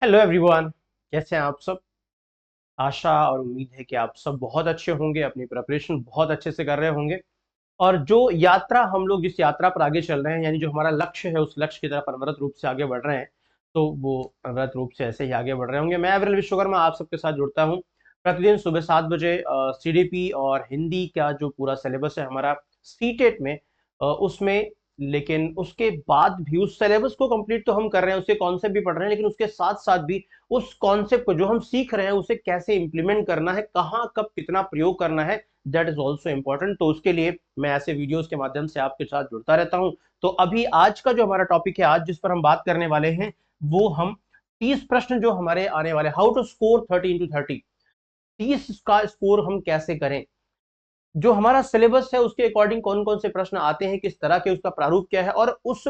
Hello everyone. कैसे हैं आप सब? आशा और उम्मीद है कि आप सब बहुत अच्छे होंगे, अपनी प्रिपरेशन बहुत अच्छे से कर रहे होंगे। और जो यात्रा हम लोग जिस यात्रा पर आगे चल रहे हैं, यानी जो हमारा लक्ष्य है, उस लक्ष्य की तरफ अनवरत रूप से आगे बढ़ रहे हैं। तो वो अनवरत रूप से ऐसे ही आगे बढ़ रहे होंगे। मैं अविरल विश्वकर्मा आप सबके साथ जुड़ता हूँ प्रतिदिन सुबह 7 बजे। सीडीपी और हिंदी का जो पूरा सिलेबस है हमारा सीटेट में, उसमें। लेकिन उसके बाद भी उस सिलेबस को कंप्लीट तो हम कर रहे हैं, उसके कॉन्सेप्ट भी पढ़ रहे हैं, लेकिन उसके साथ साथ भी उस कॉन्सेप्ट को जो हम सीख रहे हैं उसे कैसे इंप्लीमेंट करना है, कहाँ कब कितना प्रयोग करना है, दैट इज ऑल्सो इंपॉर्टेंट। तो उसके लिए मैं ऐसे वीडियोस के माध्यम से आपके साथ जुड़ता रहता हूं। तो अभी आज का जो हमारा टॉपिक है, आज जिस पर हम बात करने वाले हैं, वो हम 30 प्रश्न जो हमारे आने वाले, हाउ टू स्कोर 30 into 30, 30 का स्कोर हम कैसे करें। जो हमारा सिलेबस है उसके अकॉर्डिंग कौन कौन से प्रश्न आते हैं, किस तरह के, उसका प्रारूप क्या है, और उस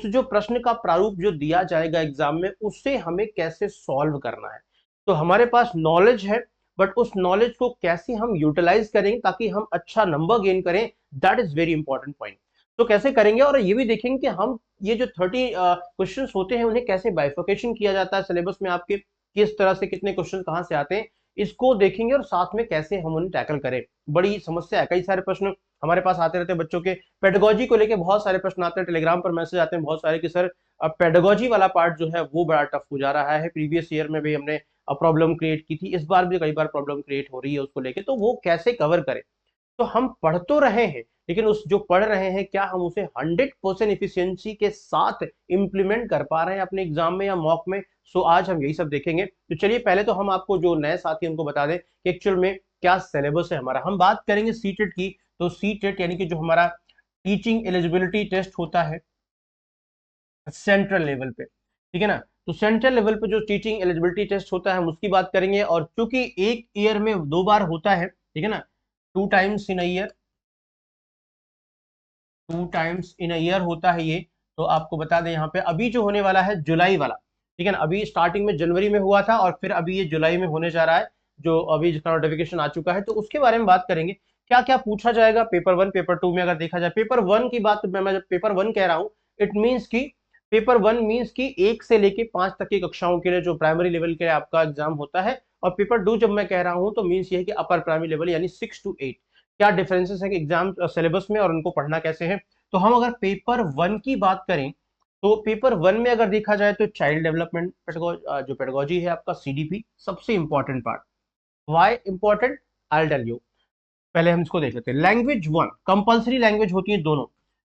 जो प्रश्न का प्रारूप जो दिया जाएगा एग्जाम में, उससे हमें कैसे सॉल्व करना है। तो हमारे पास नॉलेज है, बट उस नॉलेज को कैसे हम यूटिलाइज करेंगे ताकि हम अच्छा नंबर गेन करें, that is very important point. तो कैसे करेंगे, और ये भी देखेंगे कि हम ये जो 30 क्वेश्चन होते हैं उन्हें कैसे बाइफर्केशन किया जाता है सिलेबस में, आपके किस तरह से कितने क्वेश्चन कहां से आते हैं, इसको देखेंगे। और साथ में कैसे हम उन्हें टैकल करें। बड़ी समस्या है, कई सारे प्रश्न हमारे पास आते रहते हैं बच्चों के। पेडागोजी को लेके बहुत सारे प्रश्न आते हैं, टेलीग्राम पर मैसेज आते हैं बहुत सारे कि सर अब पेडागोजी वाला पार्ट जो है वो बड़ा टफ हो जा रहा है। प्रीवियस ईयर में भी हमने प्रॉब्लम क्रिएट की थी, इस बार भी कई बार प्रॉब्लम क्रिएट हो रही है उसको लेके, तो वो कैसे कवर करें। तो हम पढ़ तो रहे हैं, लेकिन उस जो पढ़ रहे हैं क्या हम उसे 100% इफिशियंसी के साथ इंप्लीमेंट कर पा रहे हैं अपने एग्जाम में या मॉक में। सो आज हम यही सब देखेंगे। तो चलिए पहले तो हम आपको जो नए साथी उनको बता दें कि एक्चुअल में क्या सिलेबस है हमारा। हम बात करेंगे सीटेट की। तो सीटेट यानी कि जो हमारा टीचिंग एलिजिबिलिटी टेस्ट होता है सेंट्रल लेवल पे, ठीक है ना। तो सेंट्रल लेवल पे जो टीचिंग एलिजिबिलिटी टेस्ट होता है हम उसकी बात करेंगे। और चूंकि एक ईयर में 2 बार होता है, ठीक है ना, 2 times in a year, 2 times in a year होता है ये। तो आपको बता दें यहाँ पे अभी जो होने वाला है जुलाई वाला, ठीक है ना। अभी स्टार्टिंग में जनवरी में हुआ था और फिर अभी ये जुलाई में होने जा रहा है, जो अभी जिसका नोटिफिकेशन आ चुका है। तो उसके बारे में बात करेंगे क्या क्या पूछा जाएगा पेपर 1 पेपर 2 में। अगर देखा जाए पेपर 1 की बात, मैं जब पेपर 1 कह रहा हूँ, इट मीन्स की पेपर 1 मीन्स की 1 से लेके 5 तक की कक्षाओं के लिए जो प्राइमरी लेवल के आपका एग्जाम होता है। और पेपर 2 जब मैं कह रहा हूँ तो मीन्स ये है कि अपर प्राइमरी लेवल यानी 6 to 8। क्या डिफरेंसेस है एग्जाम सिलेबस में और उनको पढ़ना कैसे है। तो हम अगर पेपर 1 की बात करें, तो पेपर 1 में अगर देखा जाए तो चाइल्ड डेवलपमेंट जो पेडागोजी है आपका, सीडीपी सबसे important part. Why important, I tell you. पहले हम इसको देख लेते हैं। लैंग्वेज 1 कंपलसरी लैंग्वेज होती है, दोनों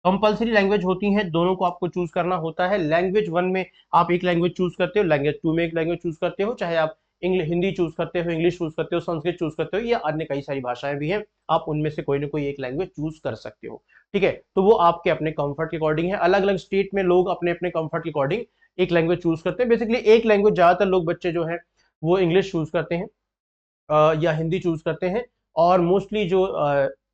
कंपलसरी लैंग्वेज होती हैं, दोनों को आपको चूज करना होता है। लैंग्वेज 1 में आप एक लैंग्वेज चूज करते हो, लैंग्वेज 2 में एक लैंग्वेज चूज करते हो, चाहे आप हिंदी चूज करते हो, इंग्लिश चूज करते हो, संस्कृत चूज करते हो, या अन्य कई सारी भाषाएं भी हैं, आप उनमें से कोई ना कोई एक लैंग्वेज चूज कर सकते हो। ठीक है, तो वो आपके अपने कंफर्ट के अकॉर्डिंग है। अलग अलग स्टेट में लोग अपने अपने कंफर्ट के अकॉर्डिंग एक लैंग्वेज चूज करते हैं। बेसिकली एक लैंग्वेज ज्यादातर लोग बच्चे जो है वो इंग्लिश चूज करते हैं, या हिंदी चूज करते हैं। और मोस्टली जो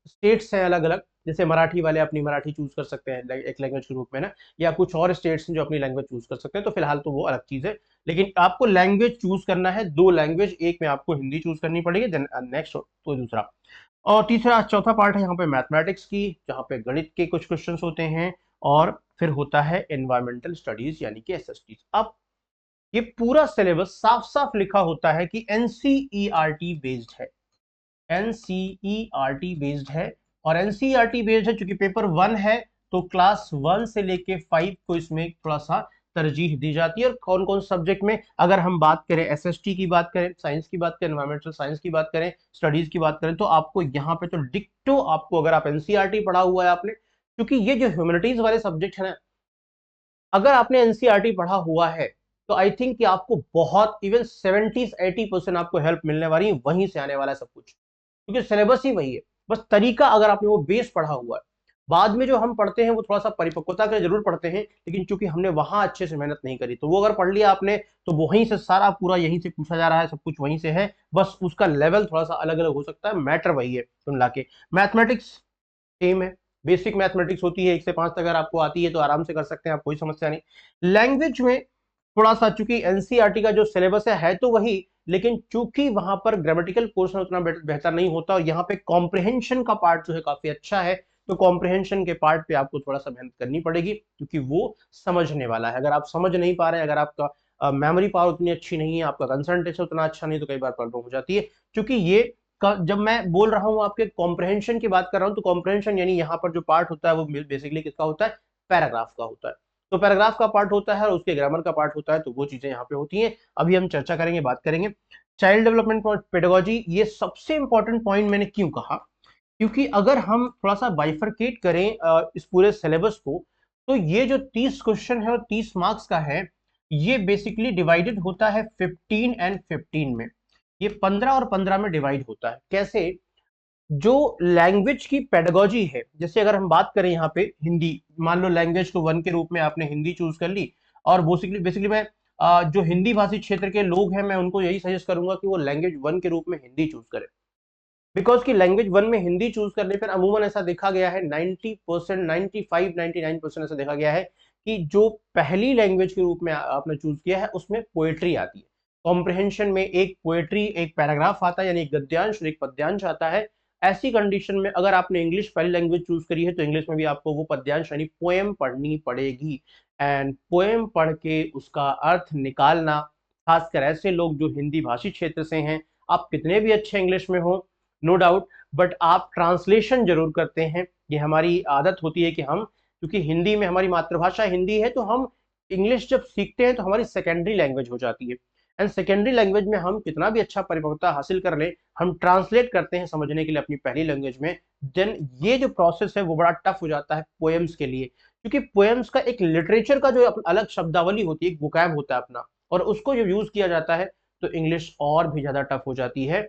स्टेट्स हैं अलग अलग, जैसे मराठी वाले अपनी मराठी चूज कर सकते हैं एक लैंग्वेज के रूप में ना, या कुछ और स्टेट्स हैं जो अपनी लैंग्वेज चूज कर सकते हैं। तो फिलहाल तो वो अलग चीज है, लेकिन आपको लैंग्वेज चूज करना है, 2 लैंग्वेज, एक में आपको हिंदी चूज करनी पड़ेगी, देन नेक्स्ट तो दूसरा। और तीसरा चौथा पार्ट है यहाँ पे मैथमेटिक्स की, जहाँ पे गणित के कुछ क्वेश्चंस होते हैं। और फिर होता है एनवायरमेंटल स्टडीज यानी कि एसएसटी। अब ये पूरा सिलेबस साफ साफ लिखा होता है कि एनसीईआरटी बेस्ड है, एनसीईआरटी बेस्ड है। और एनसीईआरटी बेस्ड है क्योंकि पेपर 1 है, तो क्लास 1 से लेके 5 को इसमें थोड़ा सा तरजीह दी जाती है। और कौन कौन सब्जेक्ट में, अगर हम बात करें एसएसटी की बात करें, साइंस की बात करें, एनवायरमेंटल साइंस की बात करें, स्टडीज की बात करें, तो आपको यहाँ पे तो डिक्टो आपको, अगर आप एनसीईआरटी पढ़ा हुआ है आपने, क्योंकि ये जो ह्यूमैनिटीज वाले सब्जेक्ट है ना, अगर आपने एनसीईआरटी पढ़ा हुआ है तो आई थिंक कि आपको बहुत, इवन 70-80% आपको हेल्प मिलने वाली है, वहीं से आने वाला है सब कुछ, क्योंकि सिलेबस ही वही है। बस तरीका, अगर आपने वो बेस पढ़ा हुआ है, बाद में जो हम पढ़ते हैं वो थोड़ा सा परिपक्वता के लिए जरूर पढ़ते हैं, लेकिन चूंकि हमने वहां अच्छे से मेहनत नहीं करी, तो वो अगर पढ़ लिया आपने तो वहीं से सारा पूरा यहीं से पूछा जा रहा है, सब कुछ वहीं से है। बस उसका लेवल थोड़ा सा अलग अलग हो सकता है, मैटर वही है कुल मिला के। मैथमेटिक्स सेम है, बेसिक मैथमेटिक्स होती है, 1 से 5 तक अगर आपको आती है तो आराम से कर सकते हैं आप, कोई समस्या नहीं। लैंग्वेज में थोड़ा सा, चूंकि एनसीईआरटी का जो सिलेबस है तो वही, लेकिन चूंकि वहां पर ग्रामेटिकल पोर्शन उतना बेहतर नहीं होता, और यहाँ पे कॉम्प्रिहेंशन का पार्ट जो है काफी अच्छा है। तो कॉम्प्रिहेंशन के पार्ट पे आपको थोड़ा सा मेहनत करनी पड़ेगी, क्योंकि वो समझने वाला है। अगर आप समझ नहीं पा रहे हैं, अगर आपका मेमोरी पावर उतनी अच्छी नहीं है, आपका कंसंट्रेशन उतना अच्छा नहीं, तो कई बार प्रॉब्लम हो जाती है। क्योंकि ये जब मैं बोल रहा हूँ आपके कॉम्प्रहेंशन की बात कर रहा हूँ, तो कॉम्प्रहेंशन यानी यहाँ पर जो पार्ट होता है वो बेसिकली किसका होता है, पैराग्राफ का होता है। तो पैराग्राफ का पार्ट होता है और उसके ग्रामर का पार्ट होता है, तो वो चीजें यहाँ पे होती हैं। अभी हम चर्चा करेंगे, बात करेंगे चाइल्ड डेवलपमेंट पेडागोजी। ये सबसे इंपॉर्टेंट पॉइंट मैंने क्यों कहा, क्योंकि अगर हम थोड़ा सा बाइफरकेट करें इस पूरे सिलेबस को, तो ये जो 30 क्वेश्चन है और 30 मार्क्स का है, ये बेसिकली डिवाइडेड होता है 15 एंड 15 में। ये 15 और 15 में डिवाइड होता है। कैसे? जो लैंग्वेज की पेडागोजी है, जैसे अगर हम बात करें यहाँ पे हिंदी, मान लो लैंग्वेज को वन के रूप में आपने हिंदी चूज कर ली, और बेसिकली बेसिकली मैं जो हिंदी भाषी क्षेत्र के लोग हैं, मैं उनको यही सजेस्ट करूंगा कि वो लैंग्वेज वन के रूप में हिंदी चूज करें। बिकॉज की लैंग्वेज वन में हिंदी चूज करने पर अमूमन ऐसा देखा गया है 90%, 95, 99% ऐसा देखा गया है कि जो पहली लैंग्वेज के रूप में आपने चूज किया है उसमें पोएट्री आती है। कॉम्प्रिहेंशन में एक पोएट्री, एक पैराग्राफ आता है, यानी एक गद्यांश और एक पद्यांश आता है। ऐसी कंडीशन में अगर आपने इंग्लिश पहली लैंग्वेज चूज करी है, तो इंग्लिश में भी आपको वो पद्यांश यानी पोएम पढ़नी पड़ेगी। एंड पोएम पढ़ के उसका अर्थ निकालना, खासकर ऐसे लोग जो हिंदी भाषी क्षेत्र से हैं, आप कितने भी अच्छे इंग्लिश में हो, नो डाउट, बट आप ट्रांसलेशन जरूर करते हैं। ये हमारी आदत होती है कि हम, क्योंकि हिंदी में हमारी मातृभाषा हिंदी है, तो हम इंग्लिश जब सीखते हैं तो हमारी सेकेंडरी लैंग्वेज हो जाती है। एंड सेकेंडरी लैंग्वेज में हम कितना भी अच्छा परिपक्वता हासिल कर लें, हम ट्रांसलेट करते हैं समझने के लिए अपनी पहली लैंग्वेज में, देन ये जो प्रोसेस है वो बड़ा टफ हो जाता है पोएम्स के लिए। क्योंकि पोएम्स का एक लिटरेचर का जो अलग शब्दावली होती है, एक वोकैब होता है अपना, और उसको जब यूज किया जाता है तो इंग्लिश और भी ज्यादा टफ हो जाती है।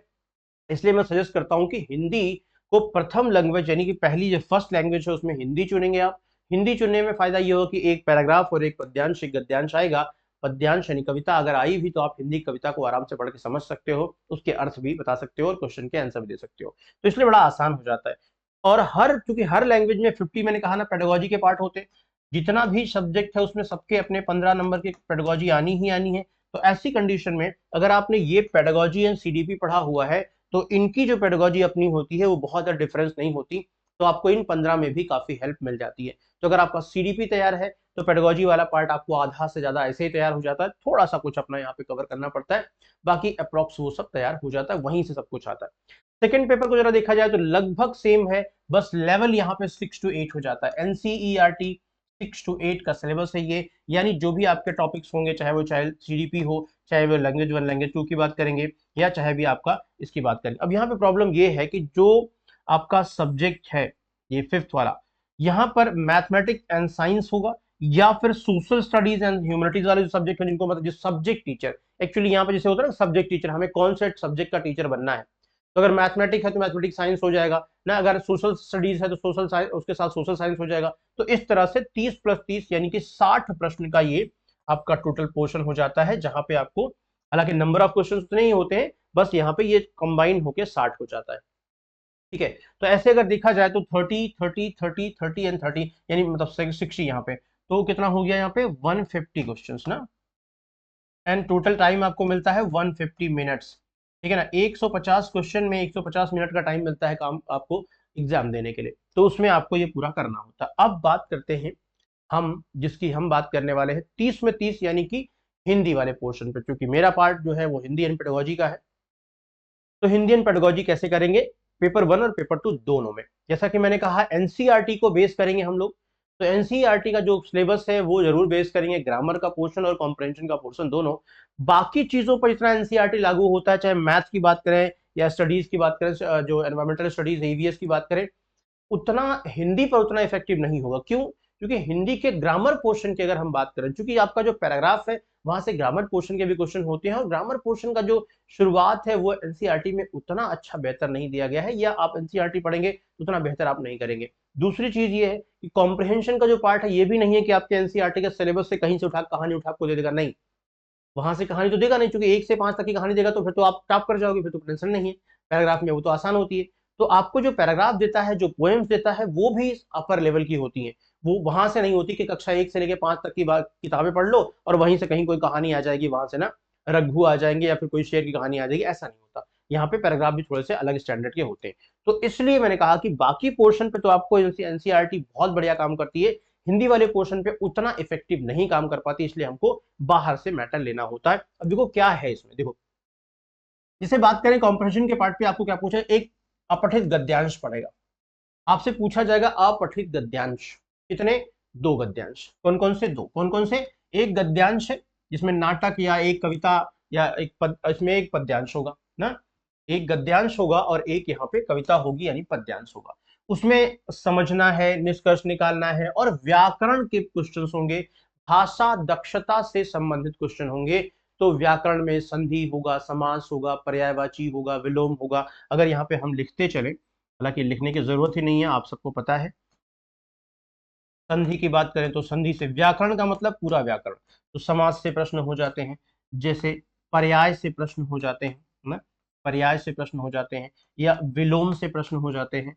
इसलिए मैं सजेस्ट करता हूं कि हिंदी को प्रथम लैंग्वेज, यानी कि पहली जो फर्स्ट लैंग्वेज है उसमें हिंदी चुनेंगे आप। हिंदी चुनने में फायदा ये होगा कि एक पैराग्राफ और एक पद्यांश, एक गद्यांश आएगा। पद्यांश यानी कविता अगर आई भी, तो आप हिंदी कविता को आराम से पढ़ के समझ सकते हो, उसके अर्थ भी बता सकते हो और क्वेश्चन के आंसर भी दे सकते हो, तो इसलिए बड़ा आसान हो जाता है। और क्योंकि हर लैंग्वेज में 50, मैंने कहा ना, पेडागोजी के पार्ट होते हैं। जितना भी सब्जेक्ट है उसमें सबके अपने 15 नंबर की पेडागोजी आनी ही आनी है। तो ऐसी कंडीशन में अगर आपने ये पेडागोजी एंड सीडीपी पढ़ा हुआ है, तो इनकी जो पेडागोजी अपनी होती है वो बहुत ज़्यादा डिफरेंस नहीं होती, तो आपको इन 15 में भी काफी हेल्प मिल जाती है। तो अगर आपका सीडीपी तैयार है, तो पेडागोजी वाला पार्ट आपको आधा से ज्यादा ऐसे ही तैयार हो जाता है, थोड़ा सा कुछ अपना यहाँ पे कवर करना पड़ता है, बाकी अप्रोक्स वो सब तैयार हो जाता है, वहीं से सब कुछ आता है। सेकेंड पेपर को जरा देखा जाए तो लगभग सेम है, बस लेवल यहाँ पे 6 to 8 हो जाता है। एनसीईआरटी 6 to 8 का सिलेबस है ये, यानी जो भी आपके टॉपिक्स होंगे, चाहे वो सीडीपी हो, चाहे वो लैंग्वेज वन लैंग्वेज टू की बात करेंगे, या चाहे भी आपका इसकी बात करें। अब यहाँ पे प्रॉब्लम ये है कि जो आपका सब्जेक्ट है ये फिफ्थ वाला, यहाँ पर मैथमेटिक्स एंड साइंस होगा, या फिर सोशल स्टडीज एंड ह्यूमैनिटीज वाले जो सब्जेक्ट है, जिनको मतलब जो सब्जेक्ट टीचर, एक्चुअली यहाँ पे जैसे होता है ना सब्जेक्ट टीचर, हमें कौन से सब्जेक्ट का टीचर बनना है। तो अगर मैथमेटिक्स है तो मैथमेटिक्स साइंस हो जाएगा ना, अगर सोशल स्टडीज है तो सोशल साइंस, उसके साथ सोशल साइंस हो जाएगा। तो इस तरह से 30 + 30 यानी कि 60 प्रश्न का ये आपका टोटल पोर्शन हो जाता है, जहां पे आपको, हालांकि नंबर ऑफ क्वेश्चन उतने ही होते हैं, बस यहाँ पे ये कंबाइन होके 60 हो जाता है। ठीक है, तो ऐसे अगर देखा जाए तो 30 30 30 30 एंड 30, यानी मतलब 60 यहाँ पे, तो कितना हो गया यहाँ पे 150 क्वेश्चंस ना, एंड टोटल टाइम आपको मिलता है 150 मिनट्स। ठीक है ना, 150 क्वेश्चन में 150 मिनट का टाइम मिलता है काम आपको एग्जाम देने के लिए, तो उसमें आपको ये पूरा करना होता है। अब बात करते हैं हम, जिसकी हम बात करने वाले हैं 30 में 30, यानी कि हिंदी वाले पोर्शन पे, क्योंकि मेरा पार्ट जो है वो हिंदी एंड पेडागोजी का है। तो हिंदी एंड पेडागोजी कैसे करेंगे, पेपर 1 और पेपर 2 दोनों में। जैसा कि मैंने कहा एनसीईआरटी को बेस करेंगे हम लोग, तो एनसीईआरटी का जो सिलेबस है वो जरूर बेस करेंगे, ग्रामर का पोर्शन और कॉम्प्रहेंशन का पोर्शन दोनों। बाकी चीजों पर जितना एनसीईआरटी लागू होता है, चाहे मैथ्स की बात करें या स्टडीज की बात करें, जो एनवायरमेंटल स्टडीज ईवीएस की बात करें, उतना हिंदी पर उतना इफेक्टिव नहीं होगा। क्यों? क्योंकि हिंदी के ग्रामर पोर्शन की अगर हम बात करें, क्योंकि आपका जो पैराग्राफ है वहां से ग्रामर पोर्शन के भी क्वेश्चन होते हैं, और ग्रामर पोर्शन का जो शुरुआत है वो एनसीईआरटी में उतना अच्छा बेहतर नहीं दिया गया है, या आप एनसीईआरटी पढ़ेंगे तो उतना बेहतर आप नहीं करेंगे। दूसरी चीज ये है कि कॉम्प्रहेंशन का जो पार्ट है, ये भी नहीं है कि आपके एनसीईआरटी के सिलेबस से कहीं से उठा कहानी उठा आपको दे देगा, नहीं, वहां से कहानी तो देगा नहीं, क्योंकि 1 से 5 तक की कहानी देगा तो फिर तो आप टॉप कर जाओगे, फिर तो टेंशन नहीं है। पैराग्राफ में वो तो आसान होती है। तो आपको जो पैराग्राफ देता है, जो पोएम्स देता है, वो भी अपर लेवल की होती है। वो वहां से नहीं होती कि कक्षा 1 से लेकर 5 तक की किताबें पढ़ लो और वहीं से कहीं कोई कहानी आ जाएगी, वहां से ना रघु आ जाएंगे या फिर कोई शेर की कहानी आ जाएगी, ऐसा नहीं होता। यहाँ पे पैराग्राफ भी थोड़े से अलग स्टैंडर्ड के होते हैं। तो इसलिए मैंने कहा कि बाकी पोर्शन पे तो आपको एनसीईआरटी बहुत बढ़िया काम करती है। हिंदी वाले पोर्शन पे उतना इफेक्टिव नहीं काम कर पाती, इसलिए हमको बाहर से मैटर लेना होता है। अब देखो क्या है इसमें, देखो जिसे बात करें कॉम्प्रहेंशन के पार्ट पे, आपको क्या पूछा, एक अपठित गद्यांश पड़ेगा, आपसे पूछा जाएगा अपठित गद्यांश, कितने, 2 गद्यांश। कौन कौन से, 2, कौन कौन से, एक गद्यांश है जिसमें नाटक या एक कविता या एक पद, इसमें एक पद्यांश होगा ना, एक गद्यांश होगा और एक यहाँ पे कविता होगी यानी पद्यांश होगा। उसमें समझना है, निष्कर्ष निकालना है और व्याकरण के क्वेश्चंस होंगे, भाषा दक्षता से संबंधित क्वेश्चन होंगे। तो व्याकरण में संधि होगा, समास होगा, पर्यायवाची होगा, विलोम होगा। अगर यहाँ पे हम लिखते चले, हालांकि लिखने की जरूरत ही नहीं है, आप सबको पता है। संधि की बात करें तो संधि से व्याकरण का मतलब पूरा व्याकरण, तो समास से प्रश्न हो जाते हैं, जैसे पर्याय से प्रश्न हो जाते हैं ना, पर्याय से प्रश्न हो जाते हैं या विलोम से प्रश्न हो जाते हैं।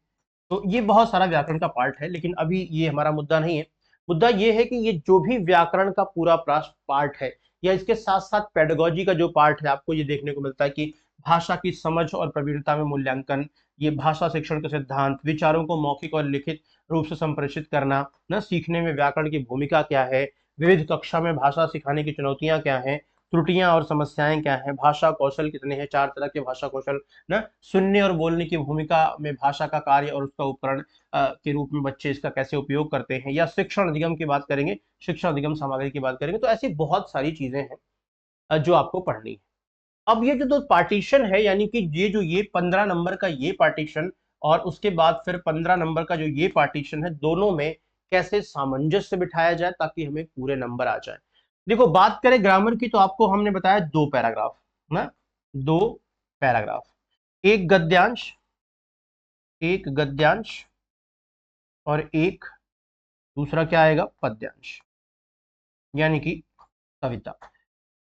तो ये बहुत सारा व्याकरण का पार्ट है, लेकिन अभी ये हमारा मुद्दा नहीं है। मुद्दा ये है कि ये जो भी व्याकरण का पूरा पार्ट है या इसके साथ साथ पेडागोजी का जो पार्ट है, आपको ये देखने को मिलता है कि भाषा की समझ और प्रवीणता में मूल्यांकन, ये भाषा शिक्षण के सिद्धांत, विचारों को मौखिक और लिखित रूप से संप्रेषित करना न, सीखने में व्याकरण की भूमिका क्या है, विविध कक्षा में भाषा सिखाने की चुनौतियां क्या हैं, त्रुटियां और समस्याएं क्या हैं, भाषा कौशल कितने हैं, 4 तरह के भाषा कौशल न, सुनने और बोलने की भूमिका में भाषा का कार्य और उसका उपकरण के रूप में बच्चे इसका कैसे उपयोग करते हैं, या शिक्षण अधिगम की बात करेंगे, शिक्षण अधिगम सामग्री की बात करेंगे। तो ऐसी बहुत सारी चीजें हैं जो आपको पढ़नी है। अब ये जो 2 पार्टीशन है, यानी कि ये 15 नंबर का ये पार्टीशन और उसके बाद फिर 15 नंबर का जो ये पार्टीशन है, दोनों में कैसे सामंजस्य बिठाया जाए ताकि हमें पूरे नंबर आ जाए। देखो बात करें ग्रामर की, तो आपको हमने बताया 2 पैराग्राफ ना, 2 पैराग्राफ, एक गद्यांश, एक गद्यांश और एक दूसरा क्या आएगा, पद्यांश, यानी कि कविता।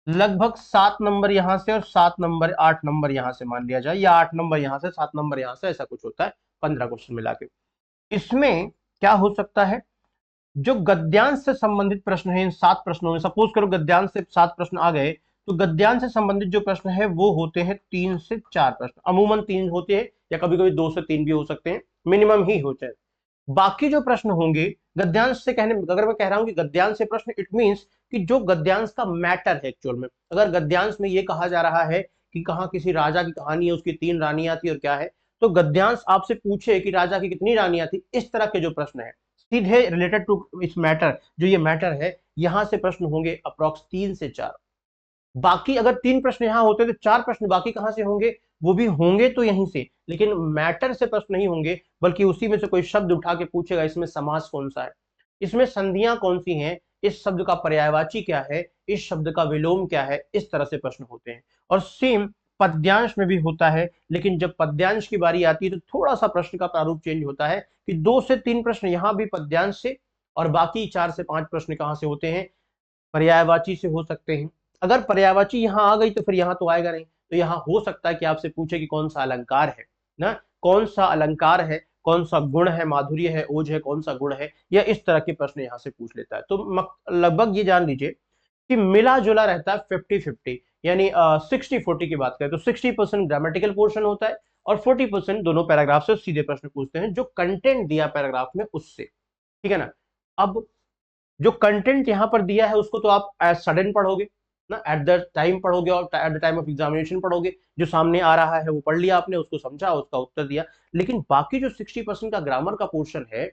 लगभग 7 नंबर यहां से और 7 नंबर 8 नंबर यहां से मान लिया जाए, या 8 नंबर यहां से 7 नंबर यहां से, ऐसा कुछ होता है 15 क्वेश्चन मिला के। इसमें क्या हो सकता है, जो गद्यांश से संबंधित प्रश्न है, इन 7 प्रश्नों में सपोज करो गद्यांश से 7 प्रश्न आ गए, तो गद्यांश से संबंधित जो प्रश्न है वो होते हैं 3 से 4 प्रश्न, अमूमन 3 होते हैं या कभी कभी 2 से 3 भी हो सकते हैं, मिनिमम ही होते हैं। बाकी जो प्रश्न होंगे गद्यांश से, कहने अगर मैं कह रहा हूं कि गद्यांश से प्रश्न, इट मींस कि जो गद्यांश का मैटर है एक्चुअल में, अगर गद्यांश में ये कहा जा रहा है कि कहाँ किसी राजा की कहानी है, उसकी 3 रानियां थी और क्या है, तो गद्यांश आपसे पूछे कि राजा की कितनी रानियां थी, इस तरह के जो प्रश्न है सीधे रिलेटेड टू इस मैटर, जो ये मैटर है, यहां से प्रश्न होंगे अप्रॉक्स 3 से 4। बाकी अगर 3 प्रश्न यहां होते तो 4 प्रश्न बाकी कहां से होंगे, वो भी होंगे तो यहीं से, लेकिन मैटर से प्रश्न नहीं होंगे, बल्कि उसी में से कोई शब्द उठा के पूछेगा, इसमें समास कौन सा है, इसमें संधियां कौन सी हैं, इस शब्द का पर्यायवाची क्या है, इस शब्द का विलोम क्या है, इस तरह से प्रश्न होते हैं। और सेम पद्यांश में भी होता है, लेकिन जब पद्यांश की बारी आती है तो थोड़ा सा प्रश्न का प्रारूप चेंज होता है कि 2 से 3 प्रश्न यहां भी पद्यांश से और बाकी 4 से 5 प्रश्न कहां से होते हैं, पर्यायवाची से हो सकते हैं। अगर पर्यायवाची यहां आ गई तो फिर यहां तो आएगा नहीं, तो यहां हो सकता है कि आपसे पूछे कि कौन सा अलंकार है ना, कौन सा अलंकार है, कौन सा गुण है, माधुर्य है, ओज है, कौन सा गुण है, या इस तरह के प्रश्न यहां से पूछ लेता है। तो लगभग ये जान लीजिए कि मिला जुला रहता है 50-50, यानी 60-40 की बात करें तो 60% ग्रामेटिकल पोर्शन होता है और 40% दोनों पैराग्राफ से सीधे प्रश्न पूछते हैं, जो कंटेंट दिया पैराग्राफ में उससे, ठीक है ना। अब जो कंटेंट यहां पर दिया है उसको तो आप एज सडन पढ़ोगे ना, एट द टाइम पढ़ोगे और at the time of examination पढ़ोगे, जो सामने आ रहा है वो पढ़ लिया आपने, उसको समझा, उसका उत्तर दिया। लेकिन बाकी जो 60% का ग्रामर का पोर्शन है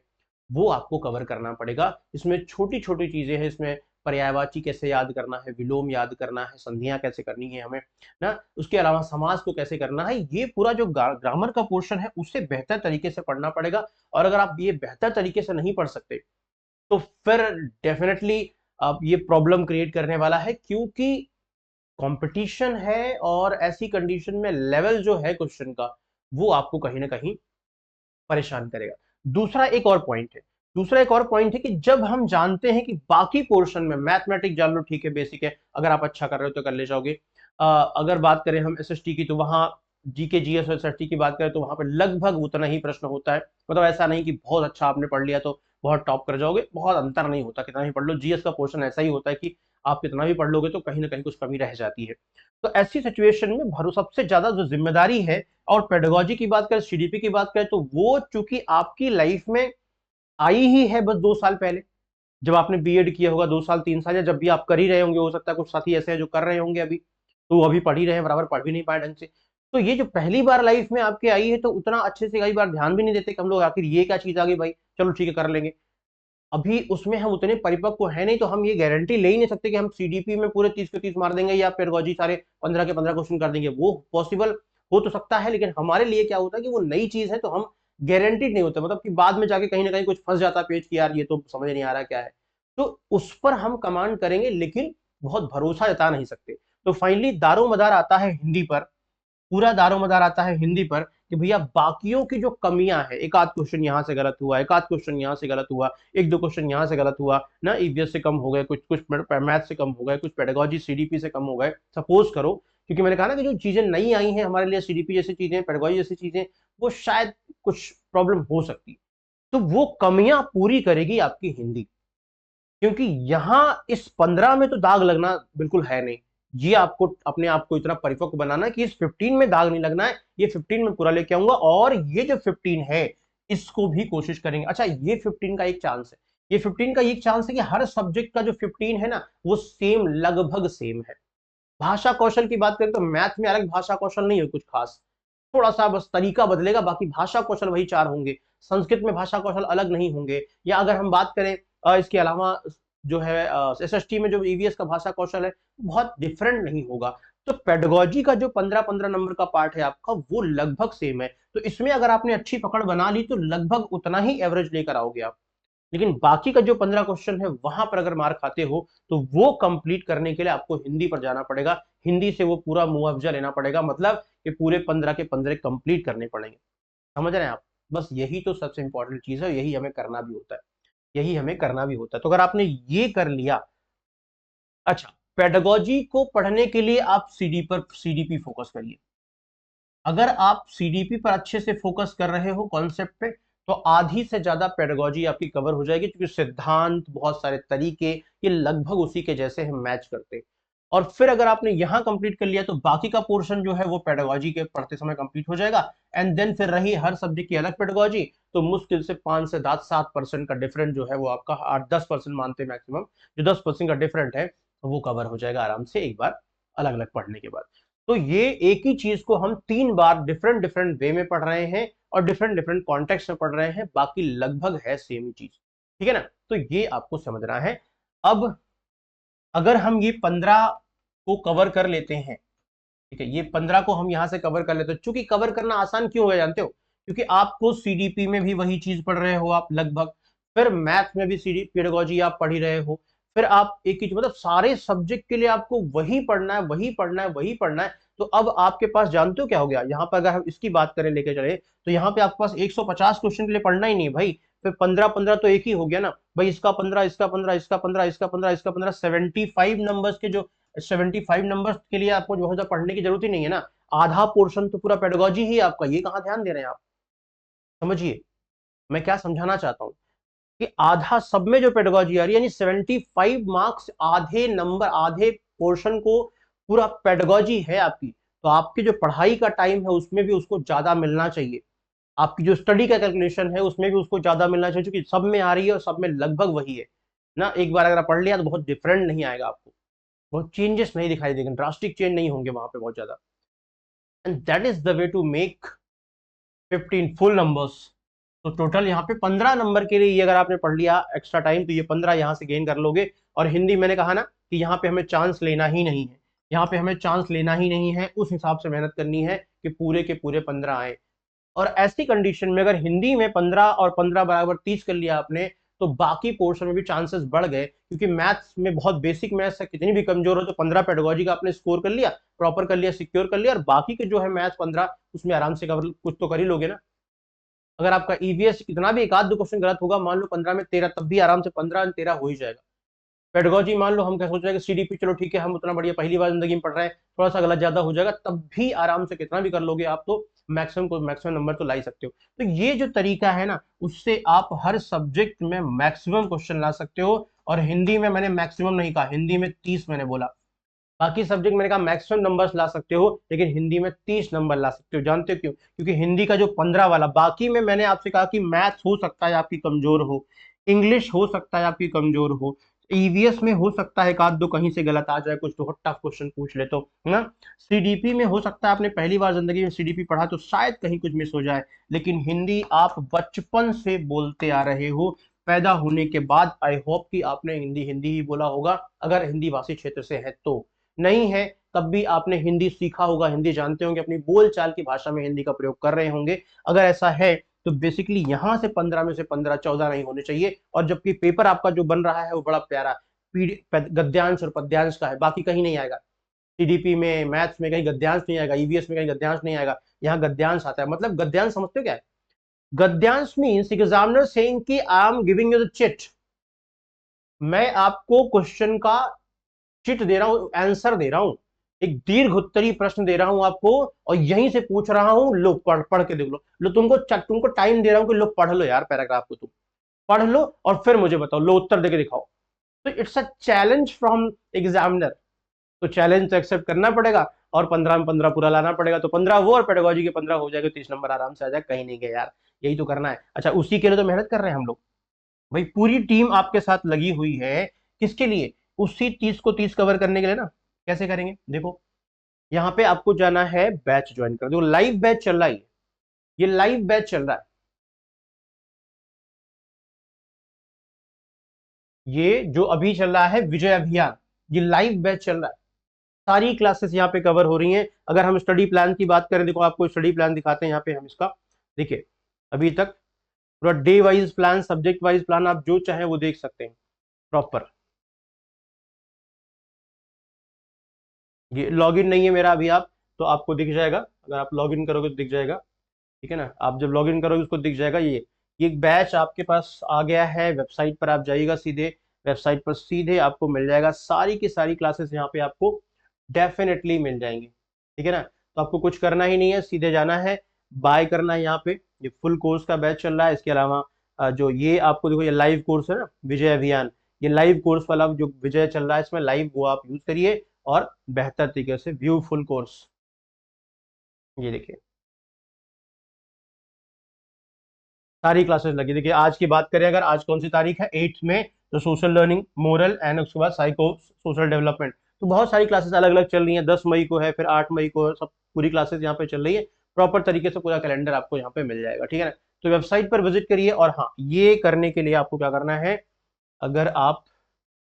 वो आपको कवर करना पड़ेगा। इसमें छोटी छोटी चीजें हैं, इसमें पर्यायवाची कैसे याद करना है, विलोम याद करना है, संधियां कैसे करनी है हमें ना, उसके अलावा समास को कैसे करना है, ये पूरा जो ग्रामर का पोर्शन है उसे बेहतर तरीके से पढ़ना पड़ेगा। और अगर आप ये बेहतर तरीके से नहीं पढ़ सकते तो फिर डेफिनेटली अब ये प्रॉब्लम क्रिएट करने वाला है, क्योंकि कंपटीशन है और ऐसी कंडीशन में लेवल जो है क्वेश्चन का वो आपको कहीं ना कहीं परेशान करेगा। दूसरा एक और पॉइंट है कि जब हम जानते हैं कि बाकी पोर्शन में मैथमेटिक्स जान लो, ठीक है, बेसिक है, अगर आप अच्छा कर रहे हो तो कर ले जाओगे। अगर बात करें हम एसएसटी की, तो वहां जीके जीएस और एसएसटी की बात करें तो वहां पर लगभग उतना ही प्रश्न होता है, मतलब ऐसा नहीं कि बहुत अच्छा आपने पढ़ लिया तो बहुत टॉप कर जाओगे, बहुत अंतर नहीं होता, कितना भी पढ़ लो। जीएस का पोर्शन ऐसा ही होता है कि आप कितना भी पढ़ लोगे तो कहीं ना कहीं कुछ कमी रह जाती है। तो ऐसी सिचुएशन में भरोसा सबसे ज्यादा जो जिम्मेदारी है, और पेडागोजी की बात करें, सीडीपी की बात करें, तो वो चूंकि आपकी लाइफ में आई ही है बस 2 साल पहले, जब आपने बीएड किया होगा 2 साल 3 साल, या जब भी आप कर ही रहे होंगे, हो सकता है कुछ साथी ऐसे हैं जो कर रहे होंगे अभी, तो वो अभी पढ़ ही रहे हैं, बराबर पढ़ भी नहीं पाए ढंग से। तो ये जो पहली बार लाइफ में आपके आई है, तो उतना अच्छे से कई बार ध्यान भी नहीं देते कि हम लोग आखिर ये क्या चीज आ गई भाई, चलो ठीक है कर लेंगे। अभी उसमें हम उतने परिपक्व है नहीं, तो हम ये गारंटी ले ही नहीं सकते कि हम सीडीपी में पूरे 30 के 30 मार देंगे, या पेडागोजी सारे 15 के 15 क्वेश्चन कर देंगे। वो पॉसिबल हो तो सकता है, लेकिन हमारे लिए क्या होता है कि वो नई चीज है, तो हम गारंटीड नहीं होते, मतलब कि बाद में जाके कहीं ना कहीं कुछ फंस जाता पेज की, यार ये तो समझ नहीं आ रहा क्या है। तो उस पर हम कमांड करेंगे, लेकिन बहुत भरोसा जता नहीं सकते। तो फाइनली दारोमदार आता है हिंदी पर, पूरा दारोमदार आता है हिंदी पर, कि भैया बाकियों की जो कमियां है, एक आध क्वेश्चन यहां से गलत हुआ, एक आध क्वेश्चन यहां से गलत हुआ, एक दो क्वेश्चन यहां से गलत हुआ ना, ईवीएस से कम हो गए, कुछ कुछ मैथ से कम हो गए, कुछ पेडागोजी सीडीपी से कम हो गए, सपोज करो। क्योंकि मैंने कहा ना कि जो चीजें नई आई हैं हमारे लिए, सीडीपी जैसी चीजें, पेडागोजी जैसी चीजें, वो शायद कुछ प्रॉब्लम हो सकती, तो वो कमियां पूरी करेगी आपकी हिंदी। क्योंकि यहां इस 15 में तो दाग लगना बिल्कुल है नहीं। ये आपको अपने आप को इतना परिपक्व बनाना है कि इस 15 में दाग नहीं लगना है, ये 15 में पूरा लेके आऊंगा, और ये जो 15 है इसको भी कोशिश करेंगे। अच्छा, ये 15 का एक चांस है, ये 15 का एक चांस है कि हर सब्जेक्ट का जो 15 है ना, वो सेम, लगभग सेम है। भाषा कौशल की बात करें तो मैथ में अलग भाषा कौशल नहीं है कुछ खास, थोड़ा सा बस तरीका बदलेगा, बाकी भाषा कौशल वही 4 होंगे। संस्कृत में भाषा कौशल अलग नहीं होंगे। या अगर हम बात करें इसके अलावा जो है एसएसटी में जो ईवीएस का भाषा कौशल है, बहुत डिफरेंट नहीं होगा। तो पेडागोजी का जो 15-15 नंबर का पार्ट है आपका, वो लगभग सेम है। तो इसमें अगर आपने अच्छी पकड़ बना ली तो लगभग उतना ही एवरेज लेकर आओगे आप। लेकिन बाकी का जो 15 क्वेश्चन है, वहां पर अगर मार्क खाते हो, तो वो कंप्लीट करने के लिए आपको हिंदी पर जाना पड़ेगा, हिंदी से वो पूरा मुआवजा लेना पड़ेगा, मतलब कि पूरे 15 के 15 कंप्लीट करने पड़ेंगे। समझ रहे हैं आप? बस यही तो सबसे इंपॉर्टेंट चीज है, यही हमें करना भी होता है, यही हमें करना भी होता है। तो अगर आपने ये कर लिया, अच्छा, पेडागोजी को पढ़ने के लिए आप सीडीपी फोकस करिए। अगर आप सीडीपी पर अच्छे से फोकस कर रहे हो कॉन्सेप्ट पे, तो आधी से ज्यादा पेडागोजी आपकी कवर हो जाएगी, क्योंकि सिद्धांत, बहुत सारे तरीके, ये लगभग उसी के जैसे हम मैच करते हैं। और फिर अगर आपने यहां कंप्लीट कर लिया, तो बाकी का पोर्शन जो है वो पेडागोजी के पढ़ते समय कंप्लीट हो जाएगा। एंड देन फिर रही हर सब्जेक्ट की अलग पेडागोजी, तो मुश्किल से 5 से 7% का डिफरेंट जो है वो आपका 8-10% मानते हैं मैक्सिमम, जो 10% का डिफरेंट है वो कवर हो जाएगा आराम से एक बार अलग अलग पढ़ने के बाद। तो ये एक ही चीज को हम 3 बार डिफरेंट डिफरेंट वे में पढ़ रहे हैं, और डिफरेंट डिफरेंट कॉन्टेक्स्ट में पढ़ रहे हैं, बाकी लगभग है सेम ही चीज। ठीक है ना? तो ये आपको समझना है। अब अगर हम ये 15 को कवर कर लेते हैं, ठीक है, ये 15 को हम यहां से कवर कर लेते हैं। चूंकि कवर करना आसान क्यों है जानते हो? क्योंकि आपको सीडीपी में भी वही चीज पढ़ रहे हो आप लगभग, फिर मैथ में भी सीडी पेडागोजी आप पढ़ ही रहे हो, फिर आप एक ही, मतलब सारे सब्जेक्ट के लिए आपको वही पढ़ना है, वही पढ़ना है, वही पढ़ना है। तो अब आपके पास जानते हो क्या हो गया यहाँ पर, अगर हम इसकी बात करें लेके चले, तो यहाँ पे आपके पास 150 क्वेश्चन के लिए पढ़ना ही नहीं भाई, फिर 15-15 तो एक ही हो गया ना भाई, इसका 15, इसका 15, इसका 15, इसका 15, इसका 15, 75 नंबर्स के जो 75 नंबर्स के लिए आपको जो है पढ़ने की जरूरत ही नहीं है ना। आधा पोर्शन तो पूरा पेडागोजी ही है आपका, ये कहाँ ध्यान दे रहे हैं आप? समझिए मैं क्या समझाना चाहता हूँ, कि आधा सब में जो पेडागोजी आ रही है, यानी 75 मार्क्स, आधे नंबर, आधे पोर्शन को पूरा पेडागोजी है आपकी। तो आपकी जो पढ़ाई का टाइम है उसमें भी उसको ज्यादा मिलना चाहिए, आपकी जो स्टडी का कैलकुलेशन है उसमें भी उसको ज्यादा मिलना चाहिए, क्योंकि सब में आ रही है और सब में लगभग वही है ना। एक बार अगर आप पढ़ लिया तो बहुत डिफरेंट नहीं आएगा आपको, बहुत चेंजेस नहीं दिखाई देंगे, ड्रास्टिक चेंज नहीं होंगे वहां पे बहुत ज्यादा। And that is the way to make 15 full numbers. तो टोटल यहाँ पे 15 नंबर के लिए ये अगर आपने पढ़ लिया एक्स्ट्रा टाइम, तो ये 15 यहाँ से गेन कर लोगे। और हिंदी मैंने कहा ना कि यहाँ पे हमें चांस लेना ही नहीं है, यहाँ पे हमें चांस लेना ही नहीं है, उस हिसाब से मेहनत करनी है कि पूरे के पूरे 15 आए। और ऐसी कंडीशन में अगर हिंदी में 15 और 15 बराबर 30 कर लिया आपने, तो बाकी पोर्शन में भी चांसेस बढ़ गए, क्योंकि मैथ्स में बहुत बेसिक मैथ्स है, कितनी भी कमजोर हो, तो 15 पेडागोजी का आपने स्कोर कर लिया, प्रॉपर कर लिया, सिक्योर कर लिया, और बाकी के जो है मैथ्स 15, उसमें आराम से कवर कुछ तो कर ही लोगे ना। अगर आपका ईवीएस कितना भी एक आध दो क्वेश्चन गलत होगा, मान लो 15 में 13, तब भी आराम से 15-13 हो ही जाएगा। पेडागोजी मान लो हम क्या सोच रहे हैं कि सीडीपी, चलो ठीक है, हम उतना बढ़िया पहली बार जिंदगी में पढ़ रहे हैं, थोड़ा सा गलत ज्यादा हो जाएगा, तब भी आराम से कितना भी कर लोगे आप, तो मैक्सिमम नंबर तो ला ही सकते हो। तो ये जो तरीका है ना, उससे आप हर सब्जेक्ट में मैक्सिमम क्वेश्चन ला सकते हो। और हिंदी में मैंने मैक्सिमम नहीं कहा, हिंदी में 30 मैंने बोला, बाकी सब्जेक्ट मैंने कहा मैक्सिमम नंबर्स ला सकते हो, लेकिन हिंदी में 30 नंबर ला सकते हो। जानते हो क्यों? क्योंकि हिंदी का जो 15 वाला, बाकी में मैंने आपसे कहा कि मैथ्स हो सकता है आपकी कमजोर हो, इंग्लिश हो सकता है आपकी कमजोर हो, ईवीएस में हो सकता है एक आध दो कहीं से गलत आ जाए, कुछ तो टफ क्वेश्चन पूछ ले तो, है ना। सीडीपी में हो सकता है आपने पहली बार जिंदगी में सीडीपी पढ़ा तो शायद कहीं कुछ मिस हो जाए, लेकिन हिंदी आप बचपन से बोलते आ रहे हो, पैदा होने के बाद। आई होप कि आपने हिंदी हिंदी ही बोला होगा, अगर हिंदी भाषी क्षेत्र से है तो। नहीं है तब भी आपने हिंदी सीखा होगा, हिंदी जानते होंगे, अपनी बोलचाल की भाषा में हिंदी का प्रयोग कर रहे होंगे। अगर ऐसा है तो बेसिकली यहां से 15 में से 15 14 नहीं होने चाहिए। और जबकि पेपर आपका जो बन रहा है वो बड़ा प्यारा गद्यांश और पद्यांश का है, बाकी कहीं नहीं आएगा। सीडीपी में मैथ्स में कहीं गद्यांश नहीं आएगा, ईवीएस में कहीं गद्यांश नहीं आएगा, यहाँ गद्यांश आता है। मतलब गद्यांश समझते हो क्या है? गद्यांश मीन्स एग्जामिनर सेइंग कि I am giving you the chit, मैं आपको क्वेश्चन का चिट दे रहा हूं, आंसर दे रहा हूं, एक दीर्घ उत्तरीय प्रश्न दे रहा हूं आपको, और यहीं से पूछ रहा हूं, लो पढ़ के देख लो तुमको टाइम दे रहा हूं कि लो पढ़ लो यार, पैराग्राफ को तुम पढ़ लो और फिर मुझे बताओ, लो उत्तर देके दिखाओ। तो it's a challenge from examiner, तो चैलेंज तो एक्सेप्ट करना पड़ेगा, और 15 में 15 पूरा लाना पड़ेगा। तो 15 वो और पेडागोजी के 15 हो जाएगा, 30 नंबर आराम से आ जाए, कहीं नहीं गए यार, यही तो करना है। अच्छा, उसी के लिए तो मेहनत कर रहे हैं हम लोग भाई, पूरी टीम आपके साथ लगी हुई है। किसके लिए? उसी 30 को 30 कवर करने के लिए ना। कैसे करेंगे देखो, यहाँ पे आपको जाना है बैच ज्वाइन कर, देखो लाइव बैच चल रहा है, ये लाइव बैच चल रहा है, ये जो अभी चल रहा है विजय अभियान, ये लाइव बैच चल रहा है। सारी क्लासेस यहाँ पे कवर हो रही हैं। अगर हम स्टडी प्लान की बात करें, देखो आपको स्टडी प्लान दिखाते हैं यहाँ पे हम इसका, देखिए अभी तक पूरा day wise plan, subject wise plan, आप जो चाहे वो देख सकते हैं प्रॉपर। ये लॉगिन नहीं है मेरा अभी, आप तो आपको दिख जाएगा, अगर आप लॉगिन करोगे तो दिख जाएगा, ठीक है ना। आप जब लॉगिन करोगे उसको दिख जाएगा, ये एक बैच आपके पास आ गया है। वेबसाइट पर आप जाइएगा सीधे, वेबसाइट पर सीधे आपको मिल जाएगा, सारी की सारी क्लासेस यहाँ पे आपको डेफिनेटली मिल जाएंगी, ठीक है ना। तो आपको कुछ करना ही नहीं है, सीधे जाना है, बाय करना है यहाँ पे। ये फुल कोर्स का बैच चल रहा है, इसके अलावा जो ये आपको देखो, ये लाइव कोर्स है ना विजय अभियान, ये लाइव कोर्स वाला जो विजय चल रहा है इसमें लाइव, वो आप यूज करिए और बेहतर तरीके से व्यू फुल कोर्स। ये देखिए सारी क्लासेस लगी। देखिए आज की बात करें, अगर आज कौन सी तारीख है, 8 में, तो सोशल लर्निंग, मोरल एंड उसके बाद साइको सोशल डेवलपमेंट, तो बहुत सारी क्लासेस अलग अलग चल रही हैं। 10 मई को है, फिर 8 मई को, सब पूरी क्लासेस यहाँ पे चल रही है। प्रॉपर तरीके से पूरा कैलेंडर आपको यहाँ पे मिल जाएगा, ठीक है ना। तो वेबसाइट पर विजिट करिए। और हाँ, ये करने के लिए आपको क्या करना है, अगर आप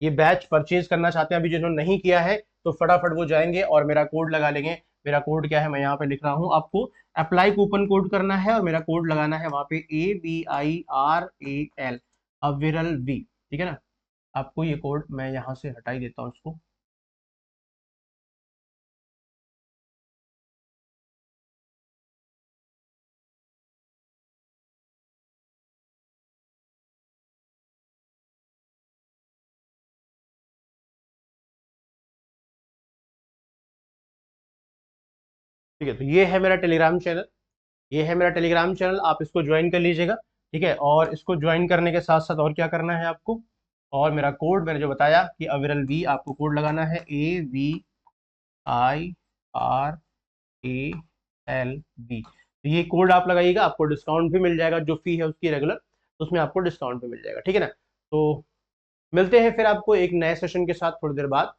ये बैच परचेज करना चाहते हैं अभी जिन्होंने नहीं किया है, तो फटाफट वो जाएंगे और मेरा कोड लगा लेंगे। मेरा कोड क्या है, मैं यहाँ पे लिख रहा हूँ, आपको अप्लाई कूपन कोड करना है और मेरा कोड लगाना है वहां पे AVIRAL, अविरल वी, ठीक है ना। आपको ये कोड मैं यहाँ से हटा ही देता हूँ इसको। ठीक है, तो ये है मेरा टेलीग्राम चैनल, ये है मेरा टेलीग्राम चैनल, आप इसको ज्वाइन कर लीजिएगा, ठीक है। और इसको ज्वाइन करने के साथ साथ और क्या करना है आपको, और मेरा कोड मैंने जो बताया कि अविरल वी, आपको कोड लगाना है AVIRALV, तो ये कोड आप लगाइएगा, आपको डिस्काउंट भी मिल जाएगा, जो फी है उसकी रेगुलर, तो उसमें आपको डिस्काउंट भी मिल जाएगा, ठीक है ना। तो मिलते हैं फिर आपको एक नए सेशन के साथ थोड़ी देर बाद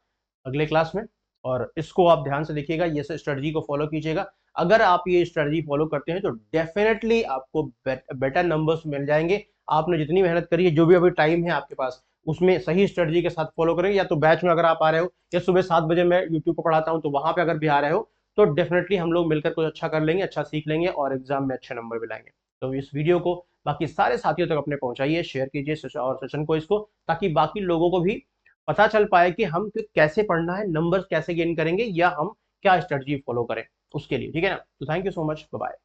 अगले क्लास में। और इसको आप ध्यान से देखिएगा, ये स्ट्रेटजी को फॉलो कीजिएगा। अगर आप ये स्ट्रेटजी फॉलो करते हैं तो डेफिनेटली आपको बेटर नंबर्स मिल जाएंगे। आपने जितनी मेहनत करी है, जो भी अभी टाइम है आपके पास, उसमें सही स्ट्रेटजी के साथ फॉलो करेंगे, या तो बैच में अगर आप आ रहे हो, या सुबह 7 बजे मैं यूट्यूब पर पढ़ाता हूँ तो वहां पर अगर भी आ रहे हो, तो डेफिनेटली हम लोग मिलकर कुछ अच्छा कर लेंगे, अच्छा सीख लेंगे और एग्जाम में अच्छे नंबर भी लाएंगे। तो इस वीडियो को बाकी सारे साथियों तक अपने पहुंचाइए, शेयर कीजिए और सेशन को इसको, ताकि बाकी लोगों को भी पता चल पाए कि हम कैसे पढ़ना है, नंबर्स कैसे गेन करेंगे, या हम क्या स्ट्रेटजी फॉलो करें उसके लिए, ठीक है ना। तो thank you so much, bye.